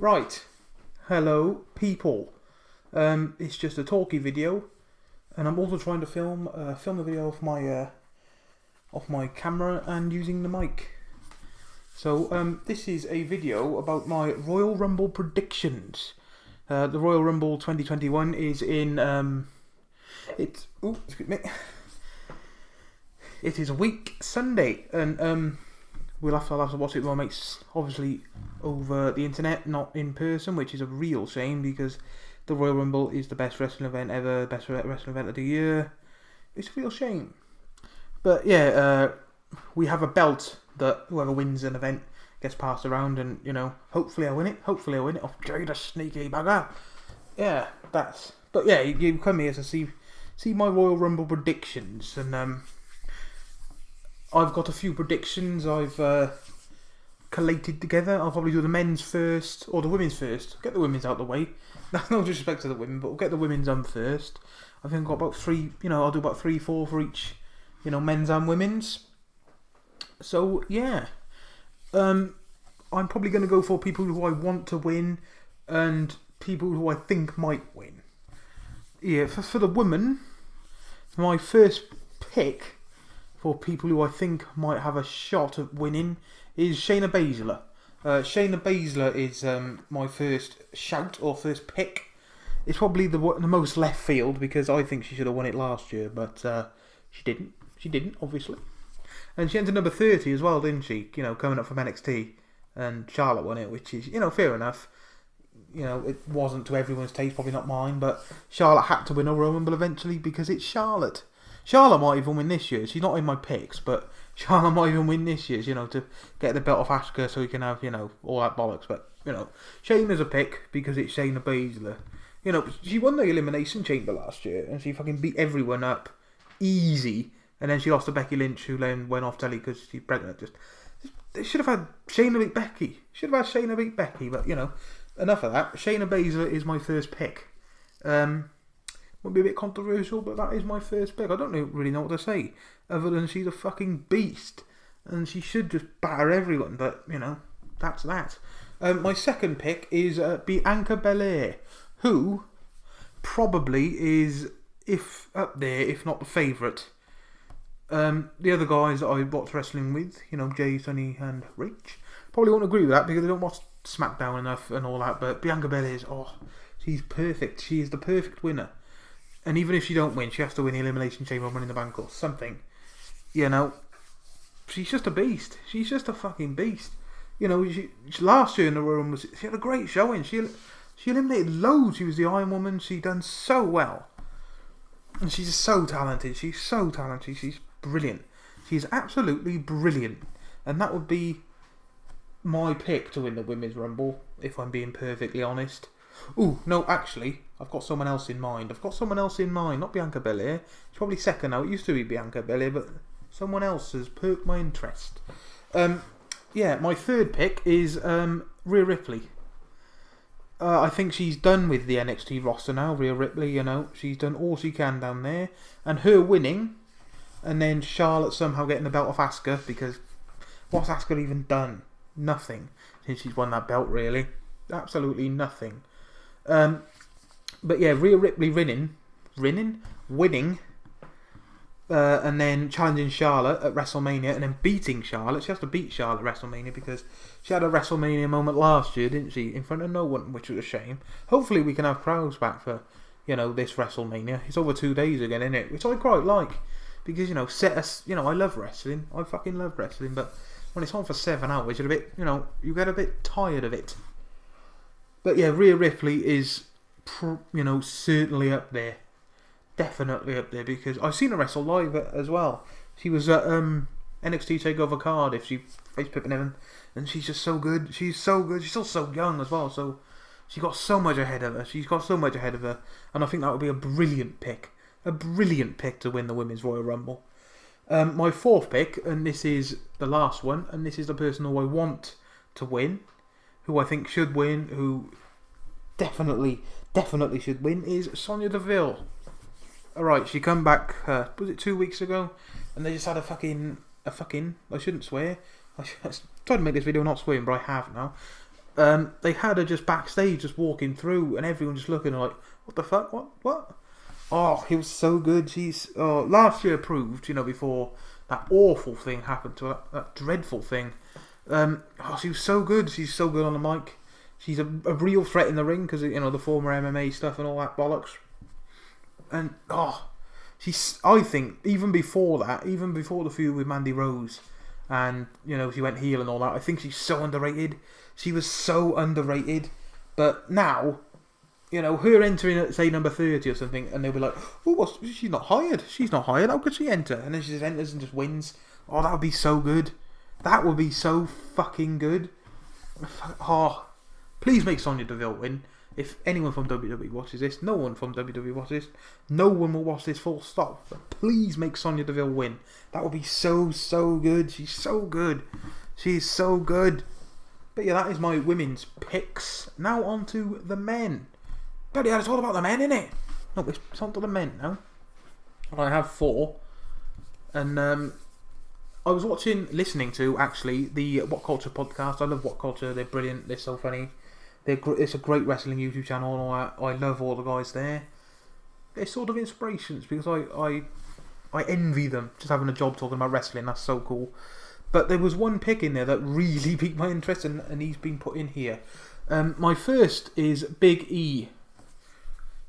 Right, hello people. It's just a talkie video, and I'm also trying to film a video of my camera and using the mic. So this is a video about my Royal Rumble predictions. The Royal Rumble 2021 is in it is a week Sunday, and I'll have to watch it with my mates, obviously over the internet, not in person, which is a real shame because the Royal Rumble is the best wrestling event ever, best wrestling event of the year. It's a real shame. But yeah, we have a belt that whoever wins an event gets passed around, and hopefully I win it. Hopefully I win it off Jay the sneaky bugger. Yeah, that's. But yeah, you come here to see my Royal Rumble predictions, and I've got a few predictions I've collated together. I'll probably do the men's first, or the women's first. Get the women's out of the way. No disrespect to the women, but we'll get the women's done first. I think I've got about three, I'll do about 3-4 for each, men's and women's. So, yeah. I'm probably going to go for people who I want to win and people who I think might win. Yeah, for the women, my first pick for people who I think might have a shot at winning is Shayna Baszler. Shayna Baszler is my first shout or first pick. It's probably the most left field because I think she should have won it last year, but she didn't. She didn't, obviously. And she entered number 30 as well, didn't she? Coming up from NXT. And Charlotte won it, which is, fair enough. It wasn't to everyone's taste, probably not mine, but Charlotte had to win a Royal Rumble eventually because it's Charlotte. Charlotte might even win this year. She's not in my picks, but Charlotte might even win this year, to get the belt off Asuka so we can have, all that bollocks. But, Shayna's a pick because it's Shayna Baszler. She won the Elimination Chamber last year and she fucking beat everyone up easy. And then she lost to Becky Lynch, who then went off telly because she's pregnant. They should have had Shayna beat Becky. But, enough of that. Shayna Baszler is my first pick. Might be a bit controversial, but that is my first pick. I don't really know what to say, other than she's a fucking beast. And she should just batter everyone, but, that's that. My second pick is Bianca Belair, who probably is, if up there, if not the favourite. The other guys that I watch wrestling with, Jay, Sonny and Rich, probably won't agree with that because they don't watch SmackDown enough and all that, but Bianca Belair is, she's perfect. She is the perfect winner. And even if she don't win, she has to win the Elimination Chamber or Money in the Bank or something. She's just a beast. She's just a fucking beast. She last year in the Royal Rumble, she had a great showing. She eliminated loads. She was the Iron Woman. She done so well. And she's so talented. She's so talented. She's brilliant. She's absolutely brilliant. And that would be my pick to win the Women's Rumble, if I'm being perfectly honest. Ooh, no, actually, I've got someone else in mind. Not Bianca Belair. She's probably second now. It used to be Bianca Belair, but someone else has perked my interest. My third pick is Rhea Ripley. I think she's done with the NXT roster now, Rhea Ripley, She's done all she can down there. And her winning, and then Charlotte somehow getting the belt off Asuka, because what's Asuka even done? Nothing since she's won that belt, really. Absolutely nothing. But yeah, Rhea Ripley winning, and then challenging Charlotte at WrestleMania, and then beating Charlotte. She has to beat Charlotte at WrestleMania because she had a WrestleMania moment last year, didn't she? In front of no one, which was a shame. Hopefully we can have crowds back for, this WrestleMania. It's over 2 days again, isn't it? Which I quite like. Because, I love wrestling. I fucking love wrestling, but when it's on for 7 hours, you're a bit, you get a bit tired of it. But yeah, Rhea Ripley is, certainly up there. Definitely up there, because I've seen her wrestle live as well. She was at NXT TakeOver Cardiff. She faced Pippa Nevin, and she's just so good. She's so good. She's still so young as well, so she got so much ahead of her. And I think that would be a brilliant pick. A brilliant pick to win the Women's Royal Rumble. My fourth pick, and this is the last one, and this is the person who I want to win, who I think should win, who definitely should win, is Sonya Deville. Alright, she come back, was it 2 weeks ago? And they just had a fucking, I shouldn't swear. I tried to make this video not swearing, but I have now. they had her just backstage, just walking through, and everyone just looking like, what the fuck? What? Oh, he was so good. She's last year proved, before that awful thing happened to her, that dreadful thing. She was so good. She's so good on the mic. She's a real threat in the ring because the former MMA stuff and all that bollocks. And I think even before that, even before the feud with Mandy Rose, and she went heel and all that, I think she's so underrated. She was so underrated, but now, her entering at say number 30 or something, and they'll be like, "Oh, she's not hired. She's not hired. How could she enter?" And then she just enters and just wins. Oh, that would be so good. That would be so fucking good. Oh, please make Sonya Deville win. If anyone from WWE watches this, no one from WWE watches this, no one will watch this full stop. But please make Sonya Deville win. That would be so good. She's so good. She's so good. But yeah, that is my women's picks. Now on to the men. Bloody hell, it's all about the men, innit? No, it's on to the men now. I have 4. And I was listening to, actually, the What Culture podcast. I love What Culture. They're brilliant. They're so funny. It's a great wrestling YouTube channel and all that. I love all the guys there. They're sort of inspirations because I envy them just having a job talking about wrestling. That's so cool. But there was one pick in there that really piqued my interest, and he's been put in here. My first is Big E.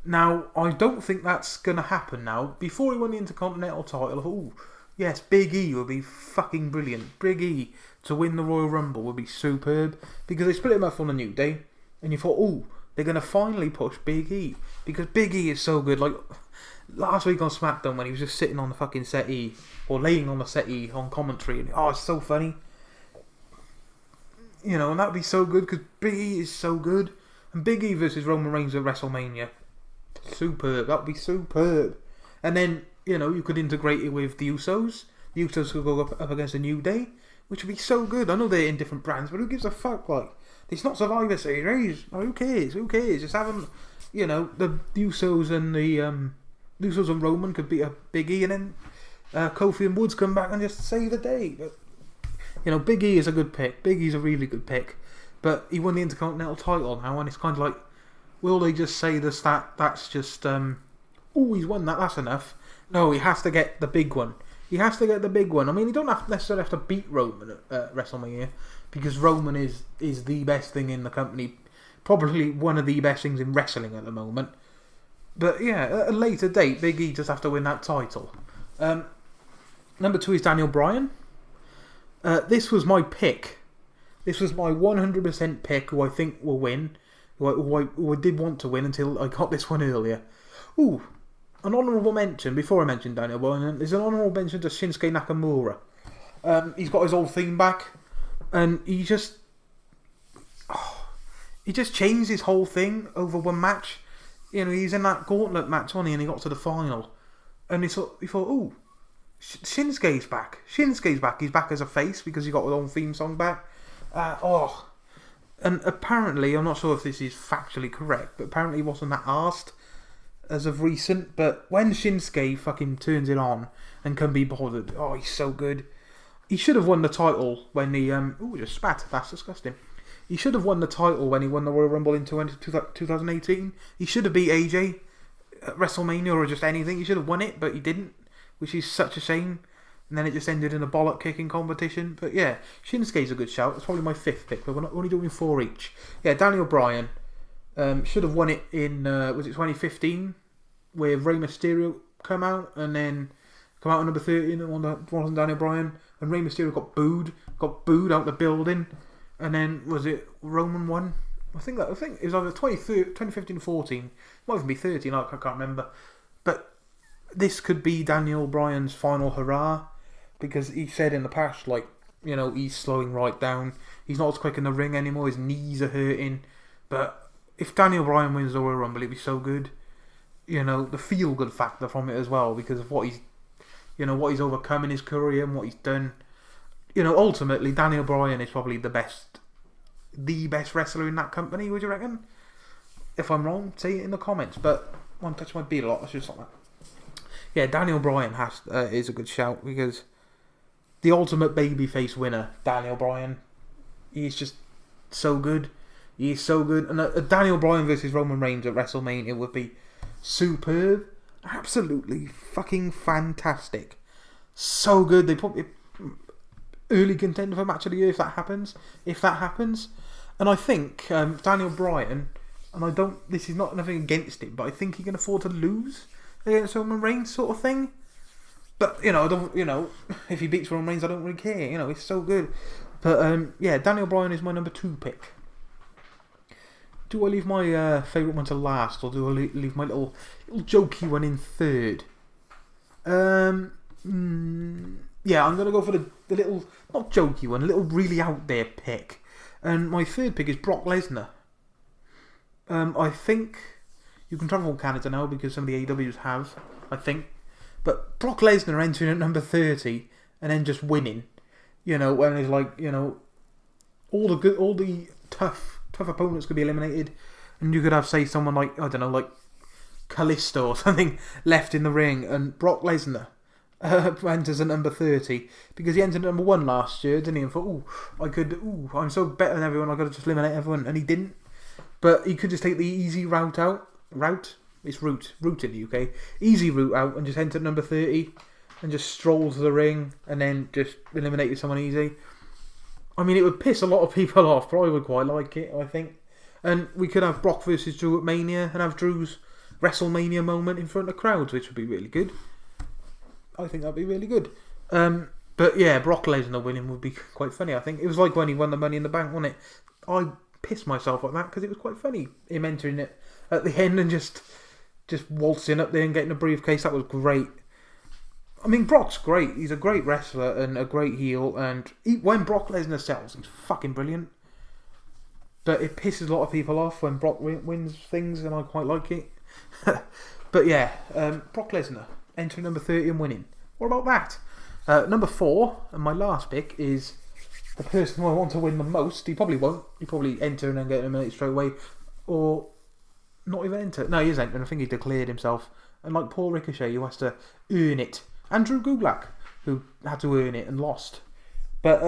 Now, I don't think that's going to happen now. Before he won the Intercontinental title, I thought, yes, Big E would be fucking brilliant. Big E to win the Royal Rumble would be superb because they split him up on a New Day. And you thought, they're going to finally push Big E. Because Big E is so good. Like, last week on SmackDown when he was just sitting on the fucking settee, or laying on the settee on commentary. And, it's so funny. And that would be so good because Big E is so good. And Big E versus Roman Reigns at WrestleMania. Superb. That would be superb. And then, you could integrate it with the Usos. The Usos could go up against a New Day, which would be so good. I know they're in different brands, but who gives a fuck, like... It's not Survivor Series. Who cares? Just have them, the Usos and the Usos and Roman could beat a Big E, and then Kofi and Woods come back and just save the day. But Big E is a good pick. Big E's a really good pick. But he won the Intercontinental title now, and it's kind of like, will they just say this? That's just he's won that. That's enough. No, he has to get the big one. He has to get the big one. I mean, he don't necessarily have to beat Roman at WrestleMania. Because Roman is the best thing in the company. Probably one of the best things in wrestling at the moment. But yeah, at a later date, Big E just have to win that title. Number 2 is Daniel Bryan. This was my pick. This was my 100% pick who I think will win. Who I did want to win until I got this one earlier. An honourable mention, before I mention Daniel Bryan, there's an honourable mention to Shinsuke Nakamura. He's got his old theme back. And he just changed his whole thing over one match. He's in that gauntlet match, and he got to the final. And he thought, Shinsuke's back. Shinsuke's back. He's back as a face because he got his own theme song back. And apparently, I'm not sure if this is factually correct, but apparently he wasn't that arsed as of recent. But when Shinsuke fucking turns it on and can be bothered, he's so good. He should have won the title when he... just spat. That's disgusting. He should have won the title when he won the Royal Rumble in 2018. He should have beat AJ at WrestleMania or just anything. He should have won it, but he didn't, which is such a shame. And then it just ended in a bollock kicking competition. But yeah, Shinsuke's a good shout. It's probably my 5th pick, but we're not only doing 4 each. Yeah, Daniel Bryan should have won it in, was it 2015? Where Rey Mysterio come out and then come out at number 30 and wasn't Daniel Bryan. And Rey Mysterio got booed out the building, and then was it Roman won? I think it was either 2015-14. Might even be 13. I can't remember. But this could be Daniel Bryan's final hurrah, because he said in the past, he's slowing right down. He's not as quick in the ring anymore. His knees are hurting. But if Daniel Bryan wins the Royal Rumble, it'd be so good. The feel good factor from it as well, because of what he's overcome in his career and what he's done. Ultimately, Daniel Bryan is probably the best wrestler in that company, would you reckon? If I'm wrong, say it in the comments, but I won't touch my beard a lot, that's just like that. Yeah, Daniel Bryan is a good shout, because the ultimate babyface winner, Daniel Bryan, he's just so good. He's so good. And Daniel Bryan versus Roman Reigns at WrestleMania would be superb. Absolutely fucking fantastic. So good. They probably early contender for match of the year if that happens. And I think Daniel Bryan, and I don't. This is not nothing against him, but I think he can afford to lose against Roman Reigns, sort of thing. But I don't. If he beats Roman Reigns, I don't really care. It's so good. But Daniel Bryan is my number 2 pick. Do I leave my favourite one to last, or do I leave my little jokey one in third? I'm gonna go for the little, not jokey one, a little really out there pick. And my third pick is Brock Lesnar. I think you can travel from Canada now because some of the AWs have, I think. But Brock Lesnar entering at number 30 and then just winning, when it's like, all the tough opponents could be eliminated, and you could have, say, someone like, I don't know, like Kalisto or something left in the ring, and Brock Lesnar enters at number 30 because he entered at number 1 last year, didn't he? And thought, I'm so better than everyone, I've got to just eliminate everyone, and he didn't. But he could just take the easy route out. It's route in the UK. Easy route out and just enter at number 30 and just stroll to the ring and then just eliminate someone easy. I mean, it would piss a lot of people off, but I would quite like it, I think. And we could have Brock versus Drew at Mania and have Drew's WrestleMania moment in front of crowds, which would be really good. I think that'd be really good. But yeah, Brock Lesnar winning would be quite funny, I think. It was like when he won the Money in the Bank, wasn't it? I pissed myself at that because it was quite funny, him entering it at the end and just waltzing up there and getting a briefcase. That was great. I mean, Brock's great. He's a great wrestler and a great heel. And when Brock Lesnar sells, he's fucking brilliant. But it pisses a lot of people off when Brock wins things, and I quite like it. But yeah, Brock Lesnar entering number 30 and winning. What about that? Number 4, and my last pick, is the person who I want to win the most. He probably won't. He probably enter and then get eliminated straight away, or not even enter. No, he is entering. I think he declared himself. And like Paul Ricochet, who has to earn it. And Drew Gulak, who had to earn it and lost. But,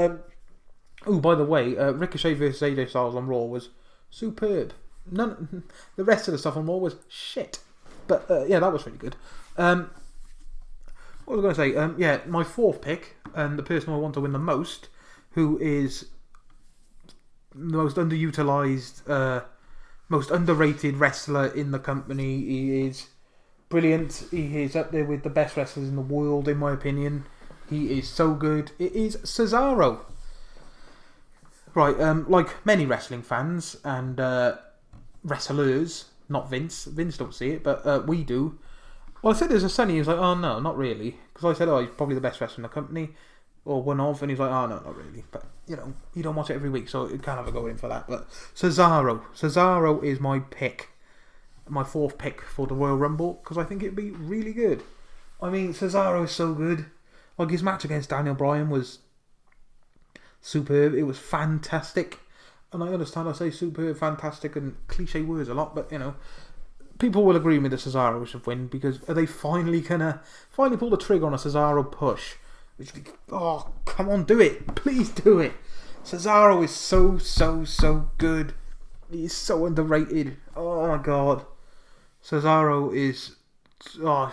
by the way, Ricochet versus AJ Styles on Raw was superb. The rest of the stuff on Raw was shit. But, that was really good. What was I going to say? My 4th pick, and the person I want to win the most, who is the most underutilised, most underrated wrestler in the company. He is brilliant. He is up there with the best wrestlers in the world, in my opinion. He is so good. It is Cesaro. Right, like many wrestling fans and wrestlers, not Vince. Vince don't see it, but we do. Well, I said there's a Sonny. He was like, oh no, not really. Because I said, he's probably the best wrestler in the company, or one of, and he's like, oh no, not really. But, you don't watch it every week, so you can't have a go in for that. But Cesaro is my pick. My 4th pick for the Royal Rumble, because I think it'd be really good. I mean, Cesaro is so good. Like, his match against Daniel Bryan was superb. It was fantastic. And I understand I say superb, fantastic, and cliche words a lot, but, people will agree with me that Cesaro should win, because are they finally gonna pull the trigger on a Cesaro push? Which would be, come on, do it. Please do it. Cesaro is so good. He's so underrated. Oh my god. Cesaro is...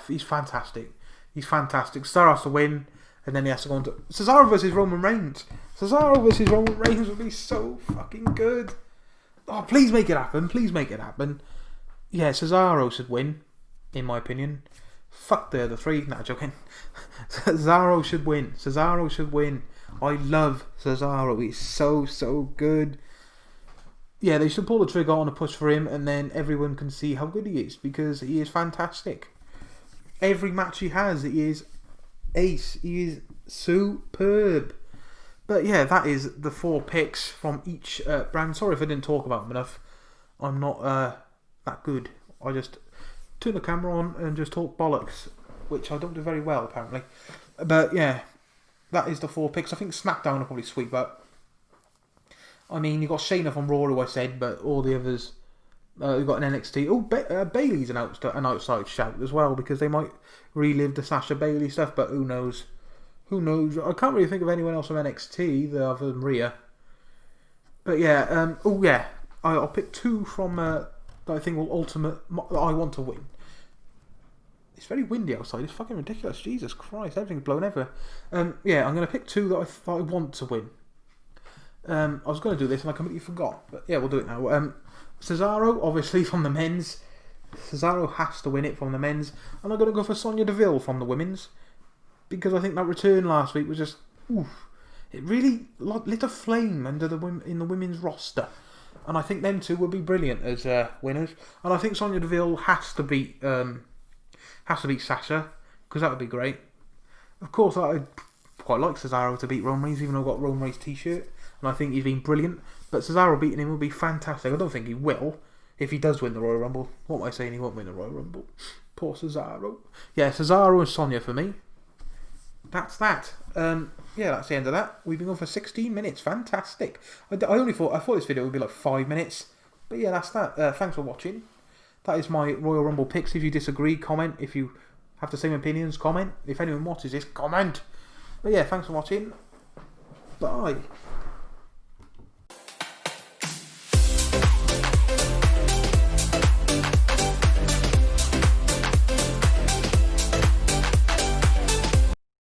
he's fantastic. He's fantastic. Cesaro has to win, and then he has to go on to... Cesaro versus Roman Reigns. Cesaro versus Roman Reigns would be so fucking good. Oh, please make it happen. Please make it happen. Yeah, Cesaro should win, in my opinion. Fuck the other 3. Nah, joking. Cesaro should win. Cesaro should win. I love Cesaro. He's so good. Yeah, they should pull the trigger on a push for him, and then everyone can see how good he is, because he is fantastic. Every match he has, he is ace. He is superb. But yeah, that is the 4 picks from each brand. Sorry if I didn't talk about them enough. I'm not that good. I just turn the camera on and just talk bollocks, which I don't do very well, apparently. But yeah, that is the 4 picks. I think SmackDown will probably sweep up. I mean, you've got Shayna from Raw, who I said, but all the others, you've got an NXT. Oh, Bayley's an outside shout as well, because they might relive the Sasha Bayley stuff, but who knows? Who knows? I can't really think of anyone else from NXT other than Rhea. But yeah, I'll pick 2 from that I think will that I want to win. It's very windy outside. It's fucking ridiculous. Jesus Christ, everything's blown everywhere. Yeah, I'm going to pick 2 that I want to win. I was going to do this and I completely forgot. But yeah, we'll do it now. Cesaro, obviously, from the men's. Cesaro has to win it from the men's. And I'm going to go for Sonya Deville from the women's. Because I think that return last week was just... oof. It really lit a flame in the women's roster. And I think them 2 would be brilliant as winners. And I think Sonya Deville has to beat Sasha, because that would be great. Of course, I'd quite like Cesaro to beat Roman Reigns, even though I've got Roman Reigns t-shirt, and I think he's been brilliant. But Cesaro beating him would be fantastic. I don't think he will, if he does win the Royal Rumble. What am I saying? He won't win the Royal Rumble. Poor Cesaro. Yeah, Cesaro and Sonya for me. That's that. Yeah, that's the end of that. We've been on for 16 minutes. Fantastic. I thought this video would be like 5 minutes. But yeah, that's that. Thanks for watching. That is my Royal Rumble picks. If you disagree, comment. If you have the same opinions, comment. If anyone watches this, comment. But yeah, thanks for watching. Bye.